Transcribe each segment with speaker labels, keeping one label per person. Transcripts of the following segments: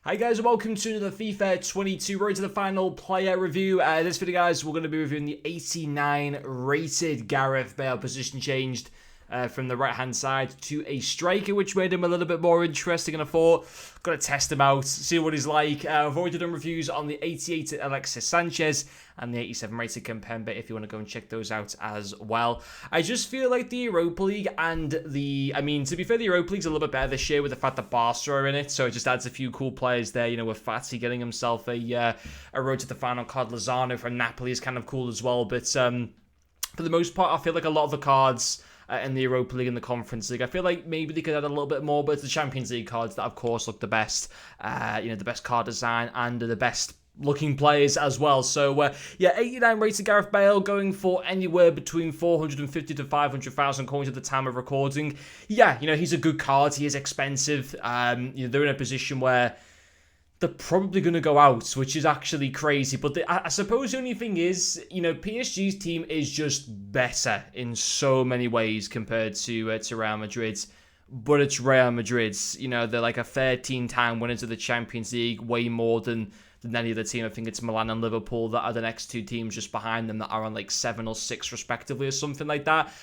Speaker 1: Hi guys and welcome to another FIFA 22 Road to the Final player review. This video guys, we're going to be reviewing the 89 rated Rttf Bale, position changed from the right hand side to a striker, which made him a little bit more interesting, and I thought, got to test him out, see what he's like. I've already done reviews on the 88 Alexis Sanchez and the 87 rated Kimpembe if you want to go and check those out as well. I just feel like the Europa League and to be fair, the Europa League's a little bit better this year with the fact that Barca are in it, so it just adds a few cool players there, you know, with Fati getting himself a road to the final card. Lozano from Napoli is kind of cool as well, but for the most part, I feel like a lot of the cards in the Europa League and the Conference League, I feel like maybe they could add a little bit more, but it's the Champions League cards that, of course, look the best. The best card design and the best looking players as well. So, 89 rated Rttf Bale, going for anywhere between 450 to 500,000 coins at the time of recording. Yeah, he's a good card. He is expensive. They're in a position where they're probably going to go out, which is actually crazy. But I suppose the only thing is, PSG's team is just better in so many ways compared to Real Madrid. But it's Real Madrid. They're like a 13-time winners of the Champions League, way more than any other team. I think it's Milan and Liverpool that are the next two teams just behind them that are on like 7 or 6 respectively or something like that.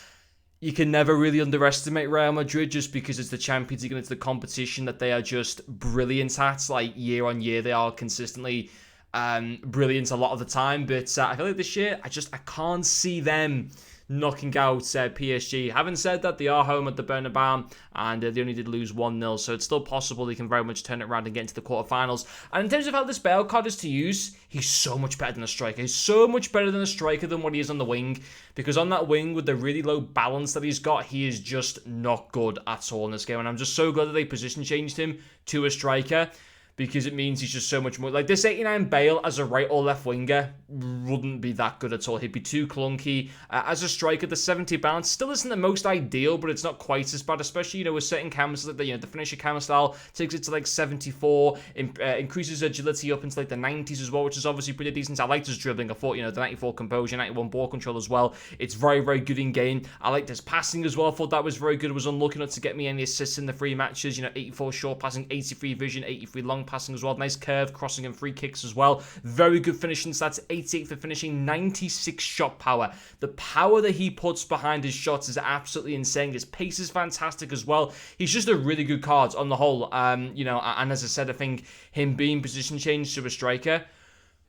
Speaker 1: You can never really underestimate Real Madrid just because it's the Champions League and it's the competition that they are just brilliant at. Like year on year, they are consistently brilliant a lot of the time. But I feel like this year, I can't see them knocking out PSG. Having said that, they are home at the Bernabeu and they only did lose 1-0, so it's still possible they can very much turn it around and get into the quarterfinals. And in terms of how this Bale card is to use, he's so much better than a striker. He's so much better than a striker than what he is on the wing, because on that wing with the really low balance that he's got, he is just not good at all in this game. And I'm just so glad that they position changed him to a striker, because it means he's just so much more. Like, this 89 Bale as a right or left winger wouldn't be that good at all. He'd be too clunky. As a striker, the 70 balance still isn't the most ideal, but it's not quite as bad, especially, with certain cameras, like the finisher camera style takes it to like 74, increases agility up into like the 90s as well, which is obviously pretty decent. I liked his dribbling. I thought, the 94 composure, 91 ball control as well. It's very, very good in game. I liked his passing as well. I thought that was very good. It was unlucky not to get me any assists in the 3 matches. 84 short passing, 83 vision, 83 long passing as well. Nice curve, crossing and free kicks as well. Very good finishing stats. 88 for finishing, 96 shot power. The power that he puts behind his shots is absolutely insane. His pace is fantastic as well. He's just a really good card on the whole. And as I said, I think him being position changed to a striker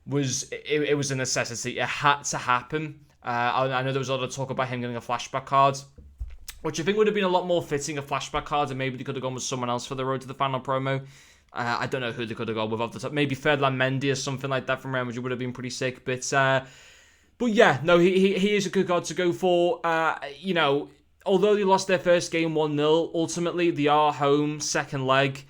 Speaker 1: was a necessity. It had to happen. I know there was a lot of talk about him getting a flashback card, which I think would have been a lot more fitting, a flashback card, and maybe they could have gone with someone else for the road to the final promo. I don't know who they could have gone with off the top. Maybe Ferdinand Mendy or something like that from Real Madrid would have been pretty sick. But yeah, no, he is a good card to go for. Although they lost their first game 1-0, ultimately they are home, second leg.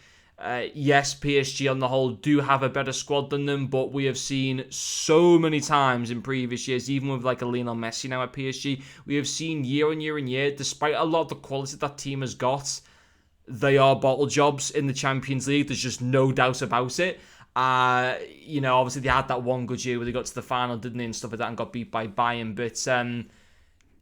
Speaker 1: Yes, PSG on the whole do have a better squad than them, but we have seen so many times in previous years, even with like a Lionel Messi now at PSG, we have seen year on year and year, despite a lot of the quality that team has got, they are bottle jobs in the Champions League. There's just no doubt about it. Obviously they had that one good year where they got to the final, didn't they, and stuff like that, and got beat by Bayern. But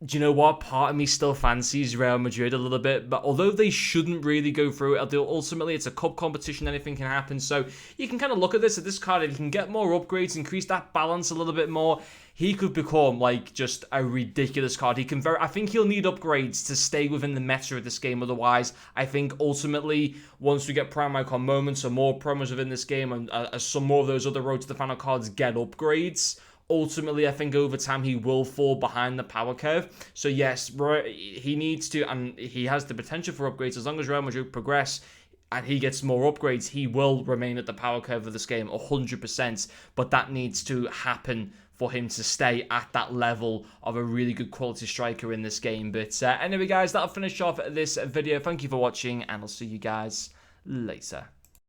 Speaker 1: do you know what? Part of me still fancies Real Madrid a little bit, but although they shouldn't really go through it, ultimately it's a cup competition, anything can happen. So you can kind of look at this card, if you can get more upgrades, increase that balance a little bit more, he could become like just a ridiculous card. I think he'll need upgrades to stay within the meta of this game. Otherwise, I think ultimately, once we get prime icon moments or more promos within this game, and as some more of those other road to the final cards get upgrades, ultimately, I think over time he will fall behind the power curve. So yes, he needs to, and he has the potential for upgrades. As long as Real Madrid progress and he gets more upgrades, he will remain at the power curve of this game 100%. But that needs to happen for him to stay at that level of a really good quality striker in this game. But anyway, guys, that'll finish off this video. Thank you for watching, and I'll see you guys later.